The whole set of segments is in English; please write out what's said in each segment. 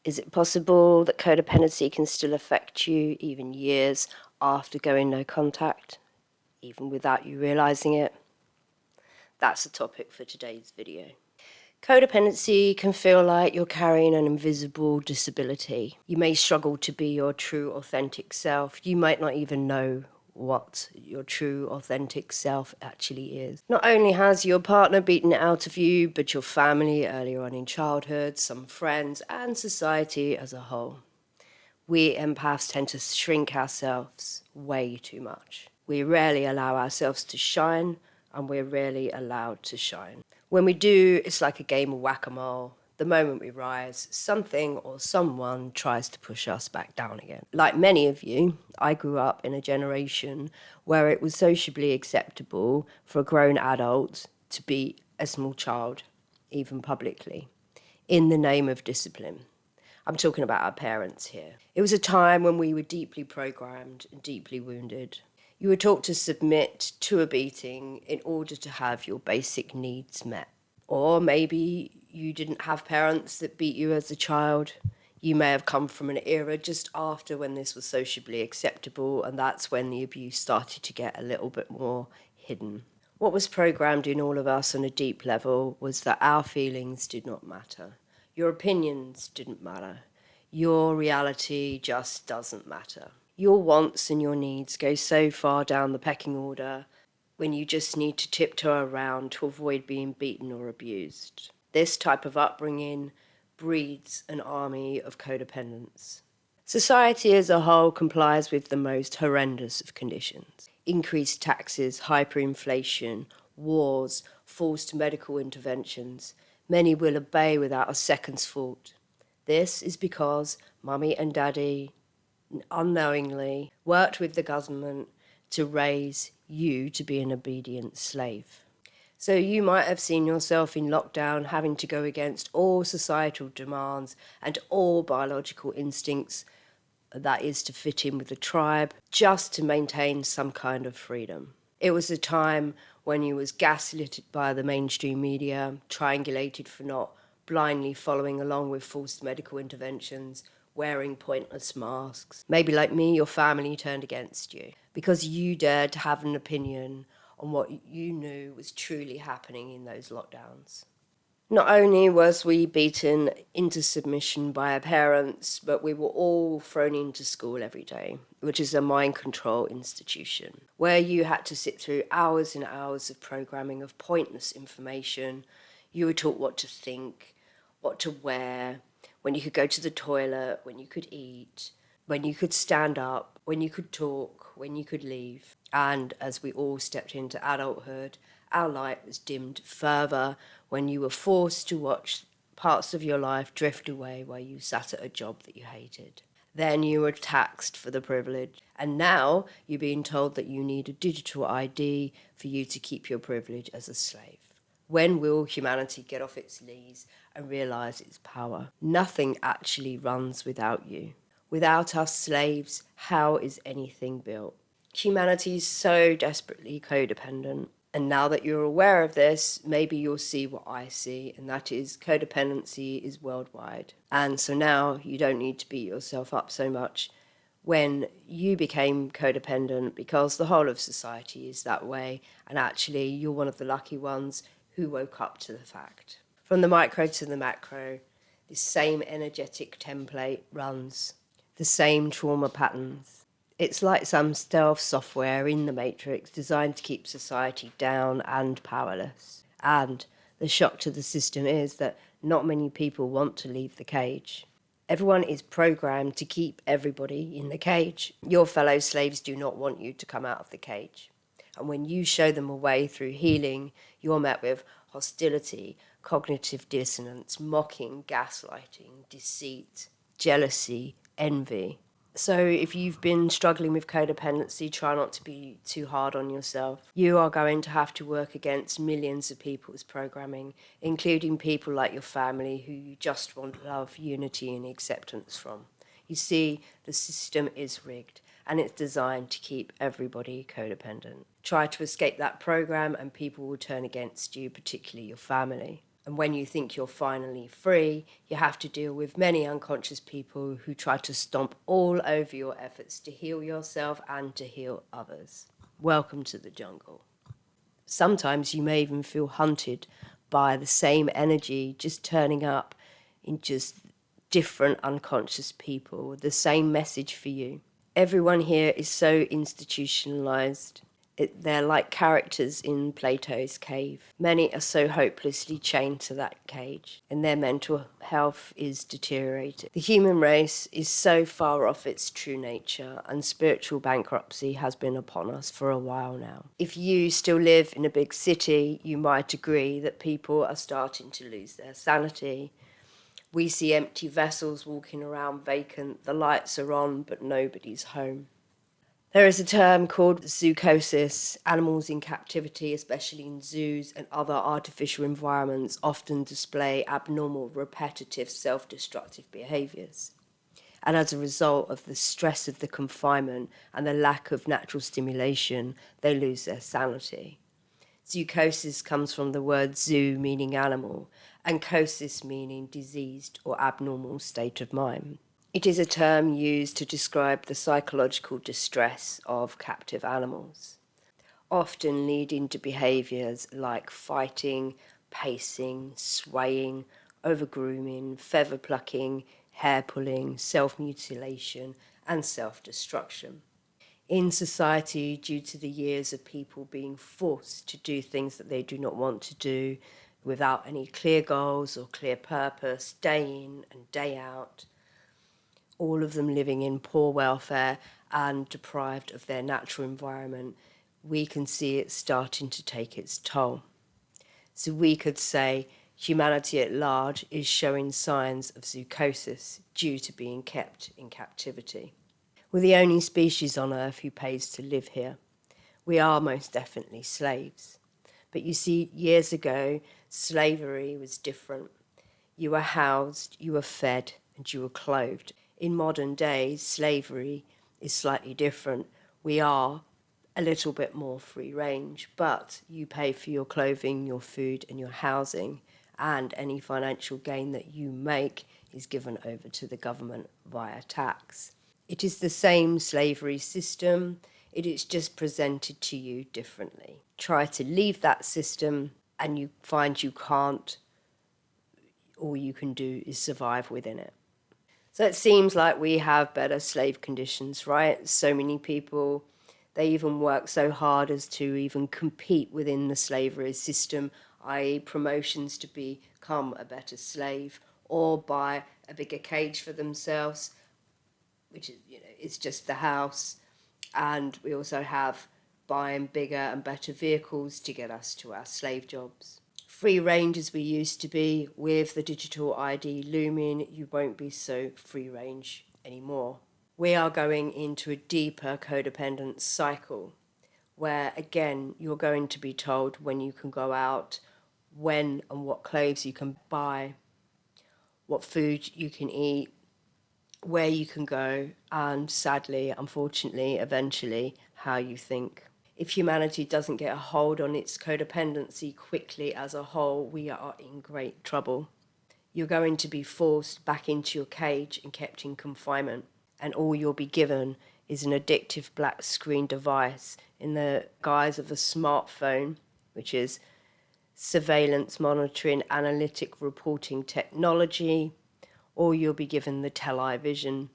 Is it possible that codependency can still affect you even years after going no contact, even without you realizing it? That's the topic for today's video. Codependency can feel like you're carrying an invisible disability. You may struggle to be your true, authentic self. You might not even know what your true, authentic self actually is. Not only has your partner beaten it out of you, but your family earlier on in childhood, some friends, and society as a whole. We empaths tend to shrink ourselves way too much. We rarely allow ourselves to shine, and we're rarely allowed to shine. When we do, it's like a game of whack-a-mole. The moment we rise, something or someone tries to push us back down again. Like many of you, I grew up in a generation where it was sociably acceptable for a grown adult to beat a small child, even publicly, in the name of discipline. I'm talking about our parents here. It was a time when we were deeply programmed and deeply wounded. You were taught to submit to a beating in order to have your basic needs met. Or maybe you didn't have parents that beat you as a child. You may have come from an era just after when this was sociably acceptable, and that's when the abuse started to get a little bit more hidden. What was programmed in all of us on a deep level was that our feelings did not matter. Your opinions didn't matter. Your reality just doesn't matter. Your wants and your needs go so far down the pecking order when you just need to tiptoe around to avoid being beaten or abused. This type of upbringing breeds an army of codependents. Society as a whole complies with the most horrendous of conditions. Increased taxes, hyperinflation, wars, forced medical interventions. Many will obey without a second's thought. This is because mummy and daddy unknowingly worked with the government to raise you to be an obedient slave. So you might have seen yourself in lockdown having to go against all societal demands and all biological instincts, that is to fit in with the tribe, just to maintain some kind of freedom. It was a time when you was gaslit by the mainstream media, triangulated for not blindly following along with forced medical interventions, wearing pointless masks. Maybe like me, your family turned against you because you dared to have an opinion on what you knew was truly happening in those lockdowns. Not only was we beaten into submission by our parents, but we were all thrown into school every day, which is a mind control institution, where you had to sit through hours and hours of programming of pointless information. You were taught what to think, what to wear, when you could go to the toilet, when you could eat, when you could stand up, when you could talk, when you could leave. And as we all stepped into adulthood, our light was dimmed further when you were forced to watch parts of your life drift away while you sat at a job that you hated. Then you were taxed for the privilege. And now you're being told that you need a digital ID for you to keep your privilege as a slave. When will humanity get off its knees and realise its power? Nothing actually runs without you. Without us slaves, how is anything built? Humanity is so desperately codependent. And now that you're aware of this, maybe you'll see what I see, and that is codependency is worldwide. And so now you don't need to beat yourself up so much when you became codependent, because the whole of society is that way, and actually you're one of the lucky ones who woke up to the fact. From the micro to the macro, this same energetic template runs, the same trauma patterns. It's like some stealth software in the Matrix designed to keep society down and powerless. And the shock to the system is that not many people want to leave the cage. Everyone is programmed to keep everybody in the cage. Your fellow slaves do not want you to come out of the cage. And when you show them a way through healing, you're met with hostility, cognitive dissonance, mocking, gaslighting, deceit, jealousy, envy. So if you've been struggling with codependency, try not to be too hard on yourself. You are going to have to work against millions of people's programming, including people like your family who you just want love, unity and acceptance from. You see, the system is rigged and it's designed to keep everybody codependent. Try to escape that program and people will turn against you, particularly your family. And when you think you're finally free, you have to deal with many unconscious people who try to stomp all over your efforts to heal yourself and to heal others. Welcome to the jungle. Sometimes you may even feel hunted by the same energy just turning up in just different unconscious people with the same message for you. Everyone here is so institutionalized. They're like characters in Plato's cave. Many are so hopelessly chained to that cage, and their mental health is deteriorating. The human race is so far off its true nature, and spiritual bankruptcy has been upon us for a while now. If you still live in a big city, you might agree that people are starting to lose their sanity. We see empty vessels walking around vacant, the lights are on, but nobody's home. There is a term called zoochosis. Animals in captivity, especially in zoos and other artificial environments, often display abnormal, repetitive, self-destructive behaviours. And as a result of the stress of the confinement and the lack of natural stimulation, they lose their sanity. Zoochosis comes from the word zoo, meaning animal, and chosis meaning diseased or abnormal state of mind. It is a term used to describe the psychological distress of captive animals, often leading to behaviours like fighting, pacing, swaying, over-grooming, feather plucking, hair pulling, self-mutilation, and self-destruction. In society, due to the years of people being forced to do things that they do not want to do without any clear goals or clear purpose, day in and day out, all of them living in poor welfare and deprived of their natural environment, we can see it starting to take its toll. So we could say humanity at large is showing signs of zoochosis due to being kept in captivity. We're the only species on Earth who pays to live here. We are most definitely slaves. But you see, years ago, slavery was different. You were housed, you were fed, and you were clothed. In modern days, slavery is slightly different. We are a little bit more free range, but you pay for your clothing, your food, and your housing, and any financial gain that you make is given over to the government via tax. It is the same slavery system, it is just presented to you differently. Try to leave that system and you find you can't. All you can do is survive within it. So it seems like we have better slave conditions, right? So many people, they even work so hard as to even compete within the slavery system, i.e. promotions to become a better slave or buy a bigger cage for themselves, which is, it's just the house. And we also have buying bigger and better vehicles to get us to our slave jobs. Free range as we used to be, with the digital ID looming, you won't be so free range anymore. We are going into a deeper codependent cycle where, again, you're going to be told when you can go out, when and what clothes you can buy, what food you can eat, where you can go, and sadly, unfortunately, eventually, how you think. If humanity doesn't get a hold on its codependency quickly as a whole, we are in great trouble. You're going to be forced back into your cage and kept in confinement, and all you'll be given is an addictive black screen device in the guise of a smartphone, which is surveillance monitoring, analytic reporting technology, or you'll be given the television.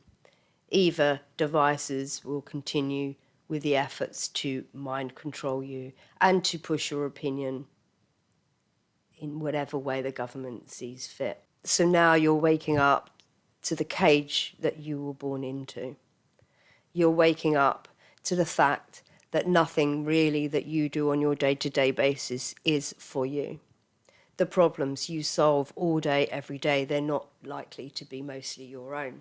Either devices will continue with the efforts to mind control you and to push your opinion in whatever way the government sees fit. So now you're waking up to the cage that you were born into. You're waking up to the fact that nothing really that you do on your day-to-day basis is for you. The problems you solve all day, every day, they're not likely to be mostly your own.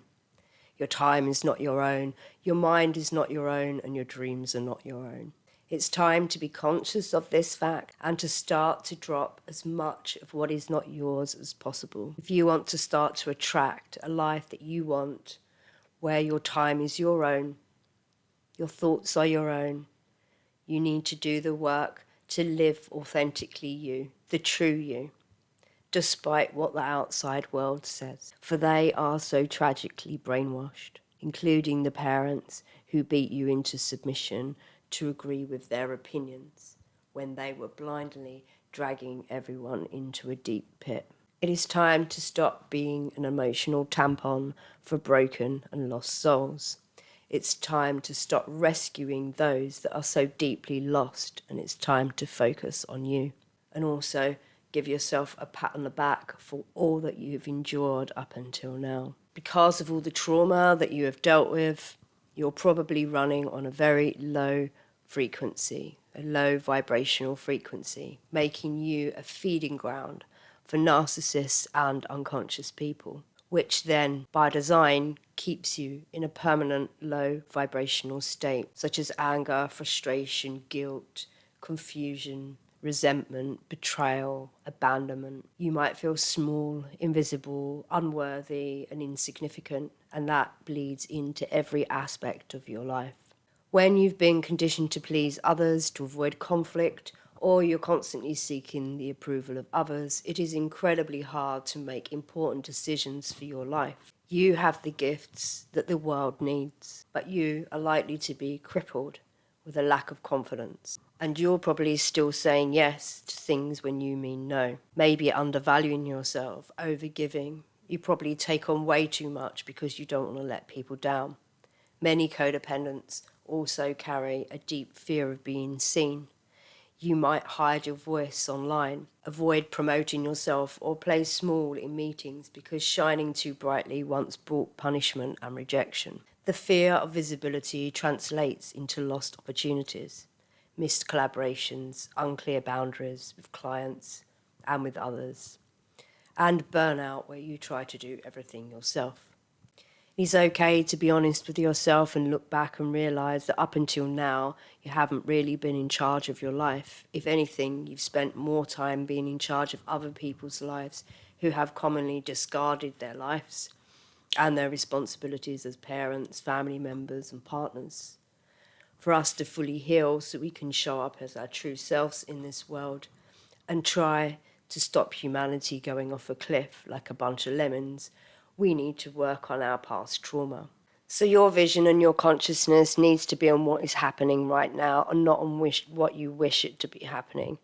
Your time is not your own, your mind is not your own, and your dreams are not your own. It's time to be conscious of this fact and to start to drop as much of what is not yours as possible. If you want to start to attract a life that you want, where your time is your own, your thoughts are your own, you need to do the work to live authentically you, the true you. despite what the outside world says, for they are so tragically brainwashed, including the parents who beat you into submission to agree with their opinions when they were blindly dragging everyone into a deep pit. It is time to stop being an emotional tampon for broken and lost souls. It's time to stop rescuing those that are so deeply lost, and it's time to focus on you. And also give yourself a pat on the back for all that you've endured up until now. Because of all the trauma that you have dealt with, you're probably running on a very low frequency, a low vibrational frequency, making you a feeding ground for narcissists and unconscious people, which then, by design, keeps you in a permanent low vibrational state, such as anger, frustration, guilt, confusion, resentment, betrayal, abandonment. You might feel small, invisible, unworthy, and insignificant, and that bleeds into every aspect of your life. When you've been conditioned to please others, to avoid conflict, or you're constantly seeking the approval of others, it is incredibly hard to make important decisions for your life. You have the gifts that the world needs, but you are likely to be crippled with a lack of confidence. And you're probably still saying yes to things when you mean no. Maybe undervaluing yourself, overgiving. You probably take on way too much because you don't want to let people down. Many codependents also carry a deep fear of being seen. You might hide your voice online, avoid promoting yourself, or play small in meetings because shining too brightly once brought punishment and rejection. The fear of visibility translates into lost opportunities, missed collaborations, unclear boundaries with clients and with others, and burnout where you try to do everything yourself. It's okay to be honest with yourself and look back and realise that up until now, you haven't really been in charge of your life. If anything, you've spent more time being in charge of other people's lives who have commonly discarded their lives and their responsibilities as parents, family members, and partners. For us to fully heal so we can show up as our true selves in this world and try to stop humanity going off a cliff like a bunch of lemons, we need to work on our past trauma. So your vision and your consciousness needs to be on what is happening right now and not on what you wish it to be happening.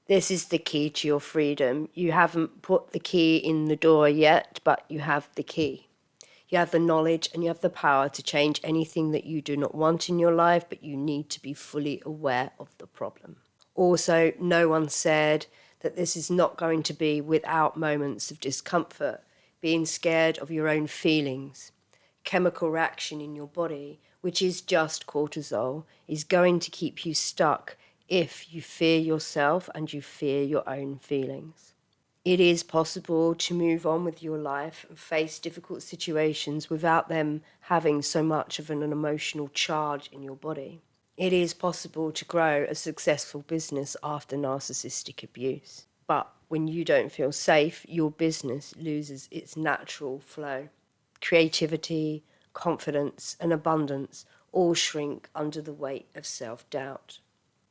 This is the key to your freedom. You haven't put the key in the door yet, but you have the key. You have the knowledge and you have the power to change anything that you do not want in your life, but you need to be fully aware of the problem. Also, no one said that this is not going to be without moments of discomfort, being scared of your own feelings. Chemical reaction in your body, which is just cortisol, is going to keep you stuck if you fear yourself and you fear your own feelings. It is possible to move on with your life and face difficult situations without them having so much of an emotional charge in your body. It is possible to grow a successful business after narcissistic abuse. But when you don't feel safe, your business loses its natural flow. Creativity, confidence, and abundance all shrink under the weight of self-doubt.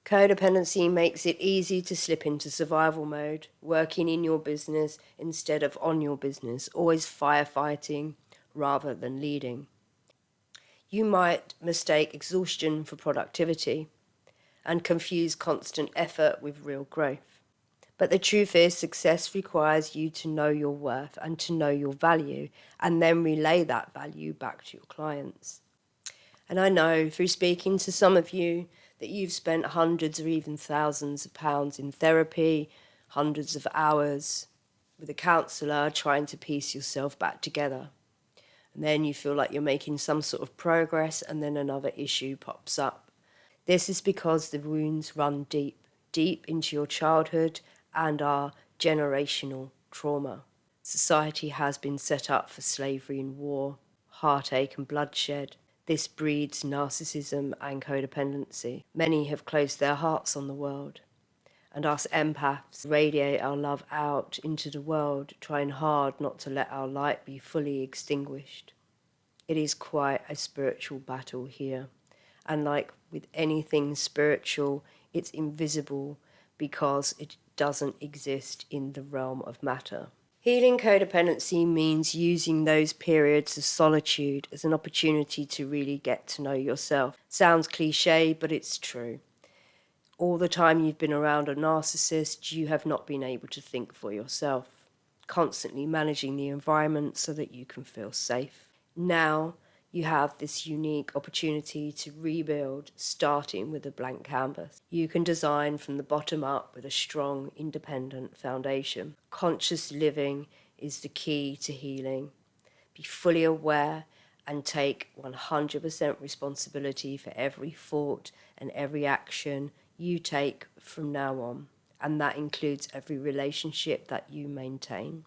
Codependency makes it easy to slip into survival mode, working in your business instead of on your business, always firefighting rather than leading. You might mistake exhaustion for productivity and confuse constant effort with real growth. But the truth is, success requires you to know your worth and to know your value, and then relay that value back to your clients. And I know through speaking to some of you that you've spent hundreds or even thousands of pounds in therapy, hundreds of hours with a counsellor trying to piece yourself back together. And then you feel like you're making some sort of progress and then another issue pops up. This is because the wounds run deep, deep into your childhood and are generational trauma. Society has been set up for slavery and war, heartache and bloodshed. This breeds narcissism and codependency. Many have closed their hearts on the world, and us empaths radiate our love out into the world, trying hard not to let our light be fully extinguished. It is quite a spiritual battle here, and like with anything spiritual, it's invisible because it doesn't exist in the realm of matter. Healing codependency means using those periods of solitude as an opportunity to really get to know yourself. Sounds cliche, but it's true. All the time you've been around a narcissist, you have not been able to think for yourself, constantly managing the environment so that you can feel safe. Now you have this unique opportunity to rebuild, starting with a blank canvas. You can design from the bottom up with a strong, independent foundation. Conscious living is the key to healing. Be fully aware and take 100% responsibility for every thought and every action you take from now on. And that includes every relationship that you maintain.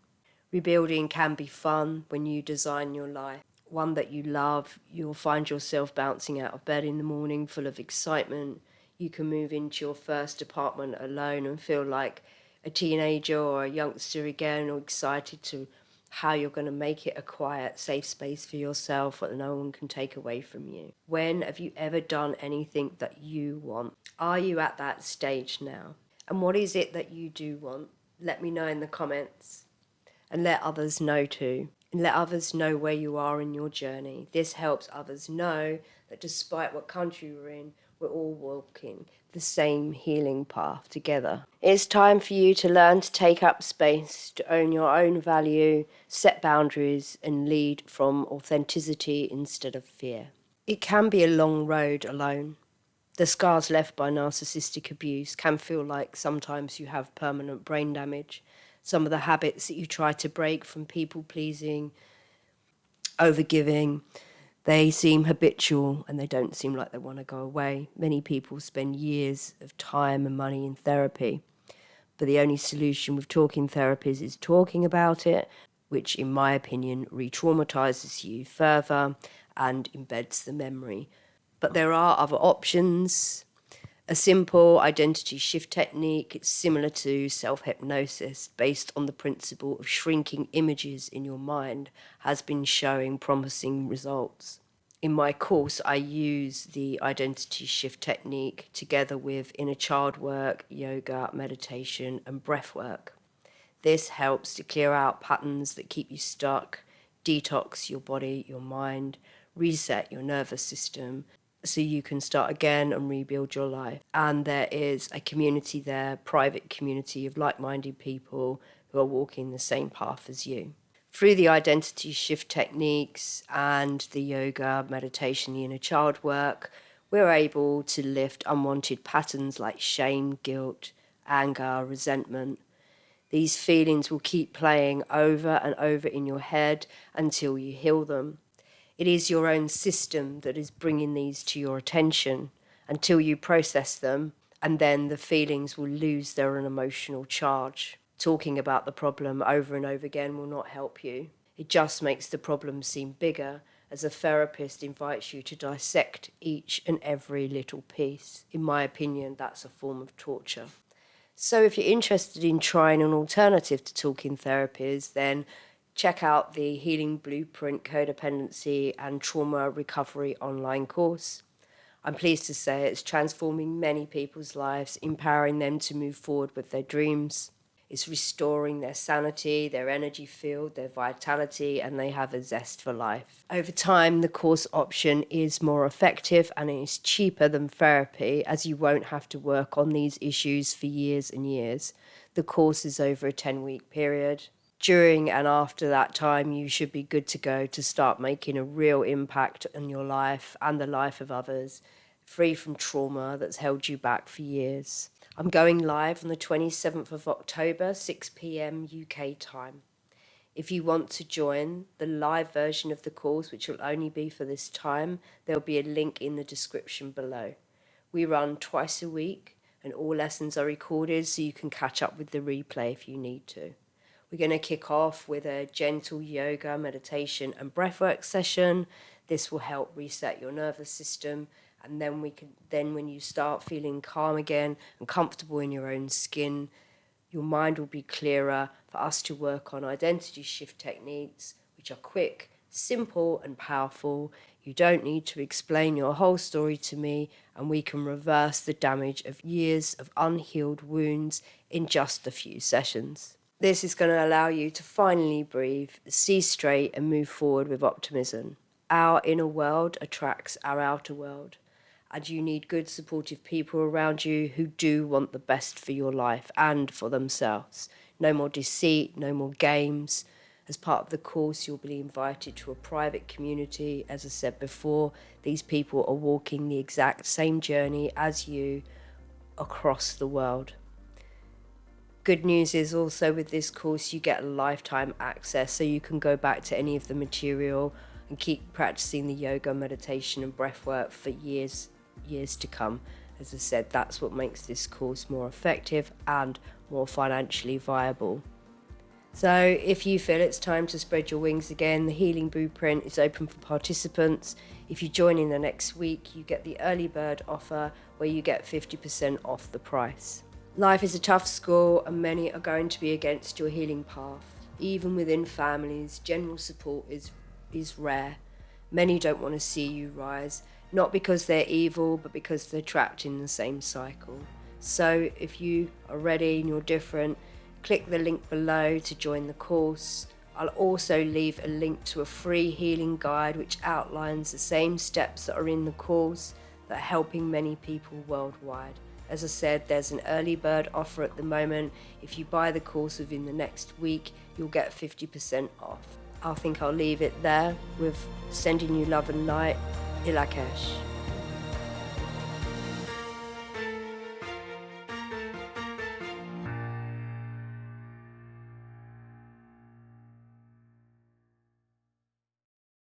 Rebuilding can be fun when you design your life, one that you love. You'll find yourself bouncing out of bed in the morning full of excitement. You can move into your first apartment alone and feel like a teenager or a youngster again, or excited to how you're going to make it a quiet, safe space for yourself that no one can take away from you. When have you ever done anything that you want? Are you at that stage now? And what is it that you do want? Let me know in the comments. And let others know too. And let others know where you are in your journey. This helps others know that despite what country we're in, we're all walking the same healing path together. It's time for you to learn to take up space, to own your own value, set boundaries, and lead from authenticity instead of fear. It can be a long road alone. The scars left by narcissistic abuse can feel like sometimes you have permanent brain damage. Some of the habits that you try to break, from people pleasing, overgiving, they seem habitual and they don't seem like they want to go away. Many people spend years of time and money in therapy, but the only solution with talking therapies is talking about it, which in my opinion re-traumatizes you further and embeds the memory. But there are other options. A simple identity shift technique, it's similar to self-hypnosis, based on the principle of shrinking images in your mind, has been showing promising results. In my course, I use the identity shift technique together with inner child work, yoga, meditation, and breath work. This helps to clear out patterns that keep you stuck, detox your body, your mind, reset your nervous system, so you can start again and rebuild your life. And there is a community there, private community of like-minded people who are walking the same path as you. Through the identity shift techniques and the yoga, meditation, the inner child work, we're able to lift unwanted patterns like shame, guilt, anger, resentment. These feelings will keep playing over and over in your head until you heal them. It is your own system that is bringing these to your attention until you process them, and then the feelings will lose their emotional charge. Talking about the problem over and over again will not help you. It just makes the problem seem bigger as a therapist invites you to dissect each and every little piece. In my opinion, that's a form of torture. So if you're interested in trying an alternative to talking therapies, then check out the Healing Blueprint Codependency and Trauma Recovery online course. I'm pleased to say it's transforming many people's lives, empowering them to move forward with their dreams. It's restoring their sanity, their energy field, their vitality, and they have a zest for life. Over time, the course option is more effective and it is cheaper than therapy, as you won't have to work on these issues for years and years. The course is over a 10-week period. During and after that time, you should be good to go to start making a real impact on your life and the life of others, free from trauma that's held you back for years. I'm going live on the 27th of October, 6 p.m. UK time. If you want to join the live version of the course, which will only be for this time, there'll be a link in the description below. We run twice a week and all lessons are recorded, so you can catch up with the replay if you need to. We're going to kick off with a gentle yoga, meditation and breathwork session. This will help reset your nervous system, and then when you start feeling calm again and comfortable in your own skin, your mind will be clearer for us to work on identity shift techniques, which are quick Simple and powerful. You don't need to explain your whole story to me, and we can reverse the damage of years of unhealed wounds in just a few sessions. This is going to allow you to finally breathe, see straight, and move forward with optimism. Our inner world attracts our outer world, and you need good, supportive people around you who do want the best for your life and for themselves. No more deceit, no more games. As part of the course, you'll be invited to a private community. As I said before, these people are walking the exact same journey as you across the world. Good news is also with this course, you get lifetime access, so you can go back to any of the material and keep practicing the yoga, meditation, and breath work for years to come. As I said, that's what makes this course more effective and more financially viable. So if you feel it's time to spread your wings again, the Healing Blueprint is open for participants. If you join in the next week, you get the early bird offer where you get 50% off the price. Life is a tough school, and many are going to be against your healing path. Even within families, general support is rare. Many don't want to see you rise, not because they're evil, but because they're trapped in the same cycle. So if you are ready and you're different, click the link below to join the course. I'll also leave a link to a free healing guide which outlines the same steps that are in the course that are helping many people worldwide. As I said, there's an early bird offer at the moment. If you buy the course within the next week, you'll get 50% off. I think I'll leave it there with sending you love and light. Ilakesh.